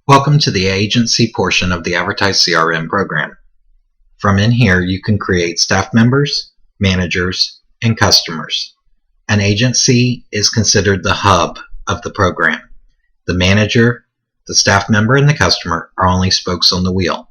Welcome to the agency portion of the Advertise CRM program. From in here, you can create staff members, managers, and customers. An agency is considered the hub of the program. The manager, the staff member, and the customer are only spokes on the wheel.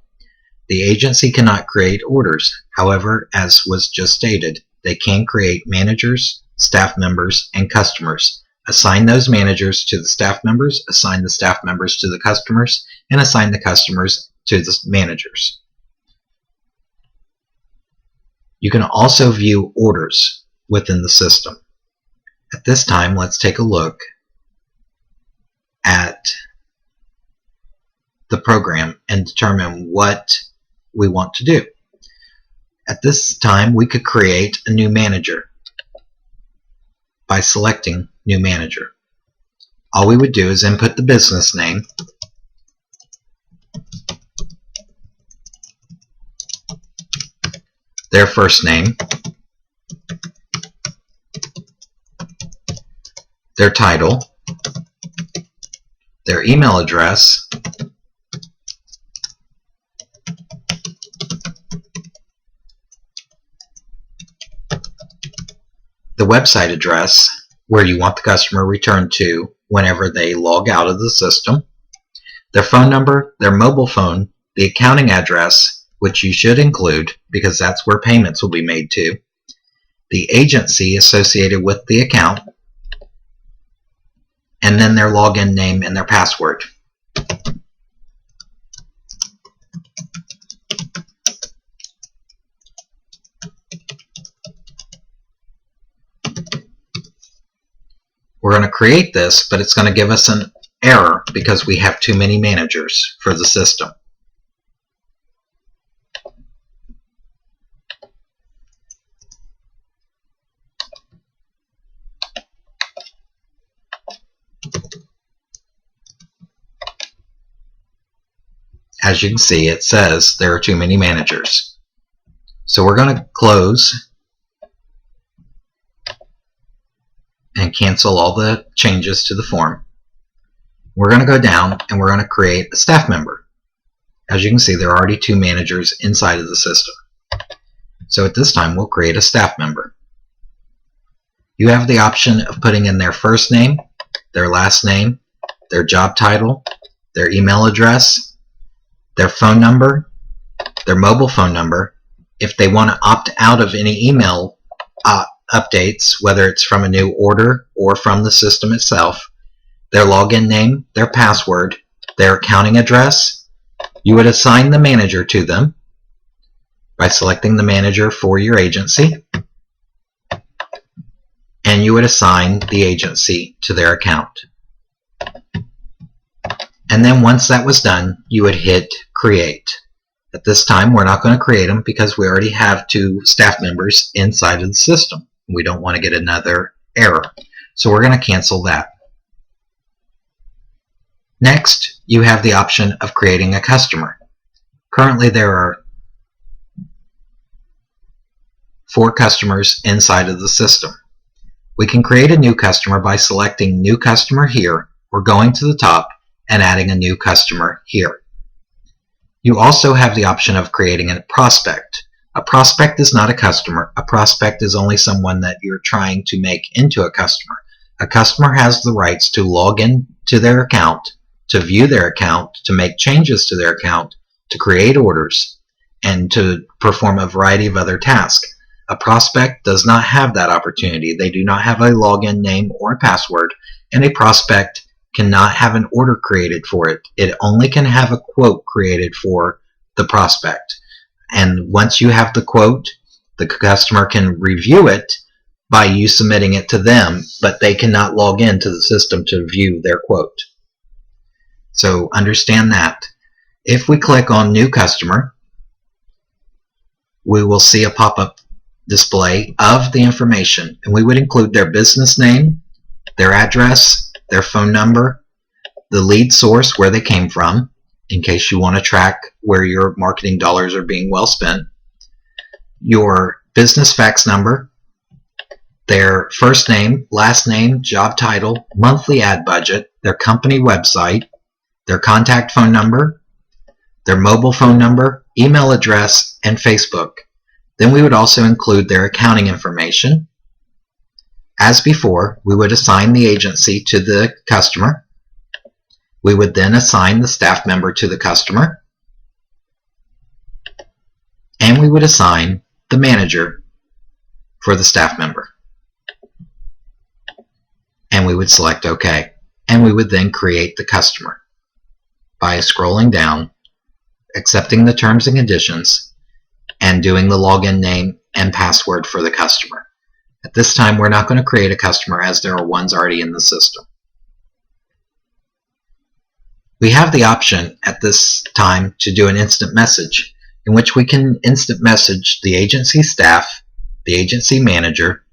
The agency cannot create orders. However, as was just stated, they can create managers, staff members, and customers. Assign those managers to the staff members, assign the staff members to the customers, and assign the customers to the managers. You can also view orders within the system. At this time, let's take a look at the program and determine what we want to do. At this time, we could create a new manager by selecting New Manager. All we would do is input the business name, their first name, their title, their email address, the website address where you want the customer returned to whenever they log out of the system, their phone number, their mobile phone, the accounting address, which you should include because that's where payments will be made to, the agency associated with the account, and then their login name and their password. We're going to create this, but it's going to give us an error because we have too many managers for the system. As you can see, it says there are too many managers. So we're going to close and cancel all the changes to the form. We're going to go down and we're going to create a staff member. As you can see, there are already two managers inside of the system. So at this time, we'll create a staff member. You have the option of putting in their first name, their last name, their job title, their email address, their phone number, their mobile phone number. If they want to opt out of any email updates, whether it's from a new order or from the system itself, their login name, their password, their accounting address. You would assign the manager to them by selecting the manager for your agency, and you would assign the agency to their account. And then once that was done, you would hit create. At this time, we're not going to create them because we already have two staff members inside of the system. We don't want to get another error. So we're going to cancel that. Next, you have the option of creating a customer. Currently, there are 4 customers inside of the system. We can create a new customer by selecting New Customer here, or going to the top and adding a new customer here. You also have the option of creating a prospect. A prospect is not a customer. A prospect is only someone that you're trying to make into a customer. A customer has the rights to log in to their account, to view their account, to make changes to their account, to create orders, and to perform a variety of other tasks. A prospect does not have that opportunity. They do not have a login name or a password, and a prospect cannot have an order created for it. It only can have a quote created for the prospect. And once you have the quote, the customer can review it by you submitting it to them, but they cannot log into the system to view their quote. So understand that. If we click on New Customer, we will see a pop-up display of the information, and we would include their business name, their address, their phone number, the lead source where they came from, in case you want to track where your marketing dollars are being well spent, your business fax number, their first name, last name, job title, monthly ad budget, their company website, their contact phone number, their mobile phone number, email address, and Facebook. Then we would also include their accounting information. As before, we would assign the agency to the customer. We would then assign the staff member to the customer. And we would assign the manager for the staff member. And we would select OK. And we would then create the customer by scrolling down, accepting the terms and conditions, and doing the login name and password for the customer. At this time, we're not going to create a customer as there are ones already in the system. We have the option at this time to do an instant message, in which we can instant message the agency staff, the agency manager,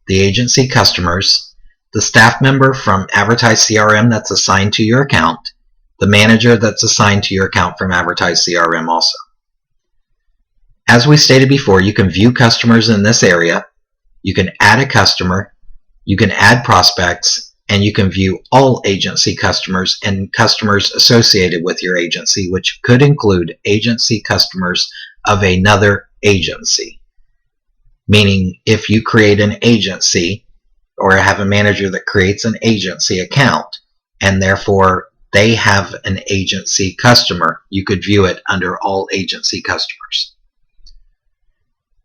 the agency customers, the staff member from Advertise CRM that's assigned to your account, the manager that's assigned to your account from Advertise CRM also. As we stated before, you can view customers in this area, you can add a customer, you can add prospects, and you can view all agency customers and customers associated with your agency, which could include agency customers of another agency. Meaning, if you create an agency or have a manager that creates an agency account, and therefore they have an agency customer, you could view it under all agency customers.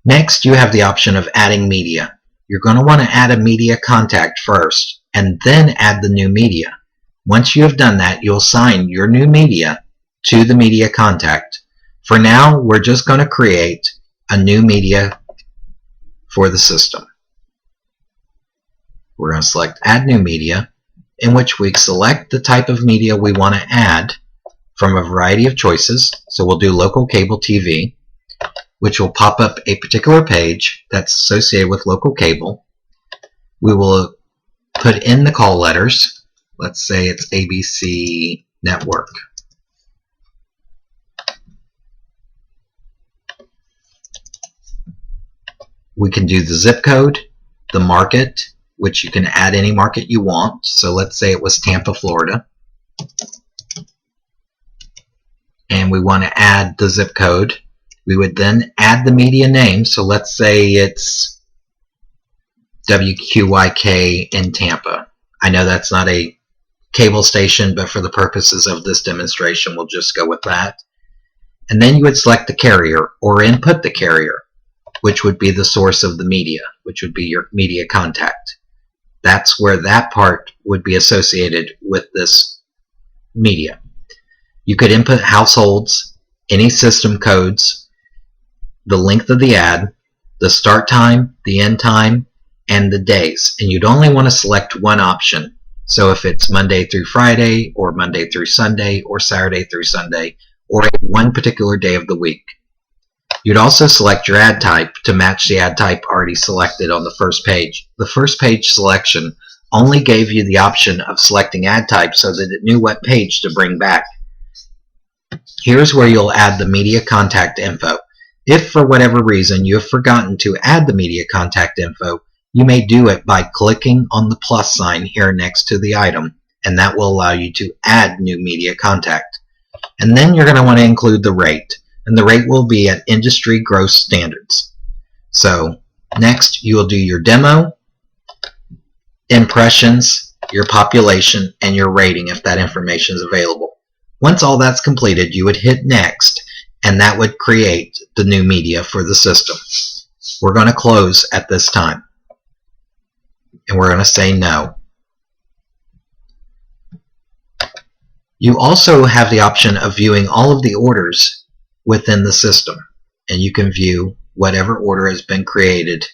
Next, you have the option of adding media. You're going to want to add a media contact first, and then add the new media. Once you have done that, you'll assign your new media to the media contact. For now, we're just going to create a new media for the system. We're going to select Add New Media, in which we select the type of media we want to add from a variety of choices. So we'll do local cable TV, which will pop up a particular page that's associated with local cable. We will put in the call letters. Let's say it's ABC Network. We can do the zip code, the market, which you can add any market you want. So let's say it was Tampa, Florida. And we want to add the zip code. We would then add the media name. So let's say it's WQYK in Tampa. I know that's not a cable station, but for the purposes of this demonstration, we'll just go with that. And then you would select the carrier or input the carrier, which would be the source of the media, which would be your media contact. That's where that part would be associated with this media. You could input households, any system codes, the length of the ad, the start time, the end time, and the days. And you'd only want to select one option. So if it's Monday through Friday, or Monday through Sunday, or Saturday through Sunday, or one particular day of the week. You'd also select your ad type to match the ad type already selected on the first page. The first page selection only gave you the option of selecting ad type so that it knew what page to bring back. Here's where you'll add the media contact info. If for whatever reason you have forgotten to add the media contact info, you may do it by clicking on the plus sign here next to the item, and that will allow you to add new media contact. And then you're going to want to include the rate, and the rate will be at industry gross standards. So next you will do your demo, impressions, your population, and your rating if that information is available. Once all that's completed, you would hit next, and that would create the new media for the system. We're going to close at this time, and we're going to say no. You also have the option of viewing all of the orders within the system, and you can view whatever order has been created.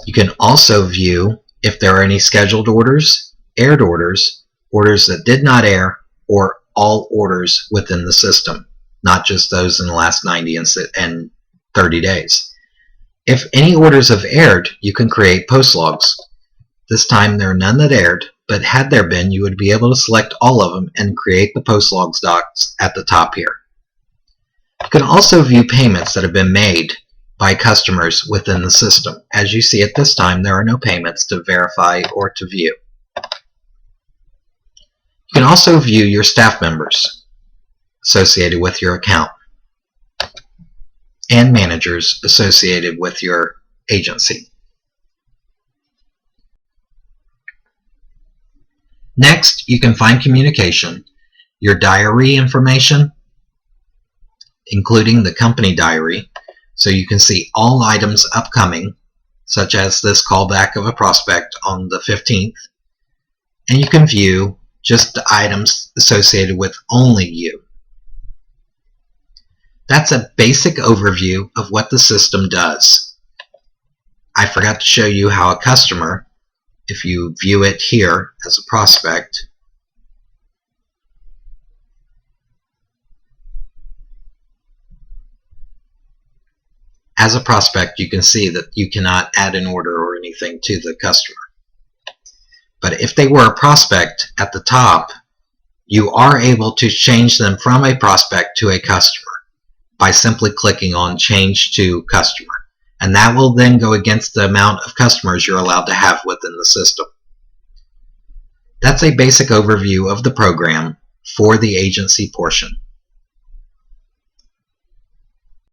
You can also view if there are any scheduled orders, aired orders, orders that did not air, or all orders within the system, not just those in the last 90 and 30 days. If any orders have aired, you can create post logs. This time there are none that aired, but had there been, you would be able to select all of them and create the post logs docs at the top here. You can also view payments that have been made by customers within the system. As you see at this time, there are no payments to verify or to view. You can can also view your staff members associated with your account and managers associated with your agency. Next, you can find communication, your diary information, including the company diary, so you can see all items upcoming, such as this callback of a prospect on the 15th, and you can view just the items associated with only you. That's a basic overview of what the system does. I forgot to show you how a customer, if you view it here as a prospect, you can see that you cannot add an order or anything to the customer. But if they were a prospect at the top, you are able to change them from a prospect to a customer by simply clicking on Change to Customer. And that will then go against the amount of customers you're allowed to have within the system. That's a basic overview of the program for the agency portion.